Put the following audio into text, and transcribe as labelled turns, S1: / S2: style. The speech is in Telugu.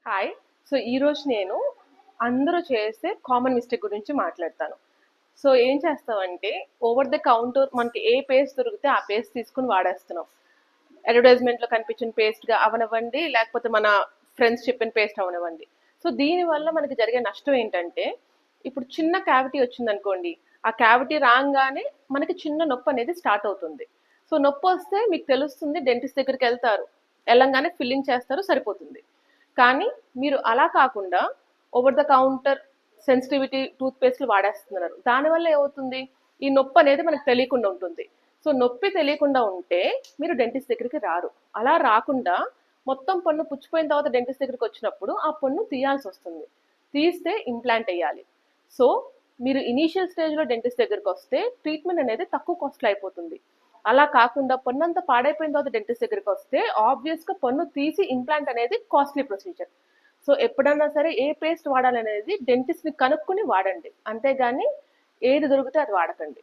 S1: హాయ్. సో ఈరోజు నేను అందరూ చేసే కామన్ మిస్టేక్ గురించి మాట్లాడతాను. సో ఏం చేస్తామంటే ఓవర్ ద కౌంటర్ మనకి ఏ పేస్ట్ దొరికితే ఆ పేస్ట్ తీసుకొని వాడేస్తున్నాం. అడ్వర్టైజ్మెంట్లో కనిపించిన పేస్ట్గా అవనివ్వండి, లేకపోతే మన ఫ్రెండ్స్ చెప్పిన పేస్ట్ అవనివ్వండి. సో దీనివల్ల మనకి జరిగే నష్టం ఏంటంటే, ఇప్పుడు చిన్న క్యావిటీ వచ్చిందనుకోండి, ఆ క్యావిటీ రాగానే మనకి చిన్న నొప్పి అనేది స్టార్ట్ అవుతుంది. సో నొప్పి వస్తే మీకు తెలుస్తుంది, డెంటిస్ట్ దగ్గరికి వెళ్తారు, వెళ్ళంగానే ఫిల్లింగ్ చేస్తారు, సరిపోతుంది. కానీ మీరు అలా కాకుండా over the counter sensitivity tooth పేస్ట్లు వాడేస్తున్నారు. దానివల్ల ఏమవుతుంది, ఈ నొప్పి అనేది మనకు తెలియకుండా ఉంటుంది. సో నొప్పి తెలియకుండా ఉంటే మీరు డెంటిస్ట్ దగ్గరికి రారు. అలా రాకుండా మొత్తం పన్ను పుచ్చిపోయిన తర్వాత డెంటిస్ట్ దగ్గరికి వచ్చినప్పుడు ఆ పన్ను తీయాల్సి వస్తుంది. తీస్తే ఇంప్లాంట్ వేయాలి. సో మీరు ఇనీషియల్ స్టేజ్లో డెంటిస్ట్ దగ్గరికి వస్తే ట్రీట్మెంట్ అనేది తక్కువ కాస్ట్లో అయిపోతుంది. అలా కాకుండా పన్ను అంతా పాడైపోయిన తర్వాత డెంటిస్ట్ దగ్గరికి వస్తే ఆబ్వియస్గా పన్ను తీసి ఇంప్లాంట్ అనేది కాస్ట్లీ ప్రొసీజర్. సో ఎప్పుడన్నా సరే ఏ పేస్ట్ వాడాలనేది డెంటిస్ట్ని కనుక్కొని వాడండి, అంతేగాని ఏది దొరికితే అది వాడకండి.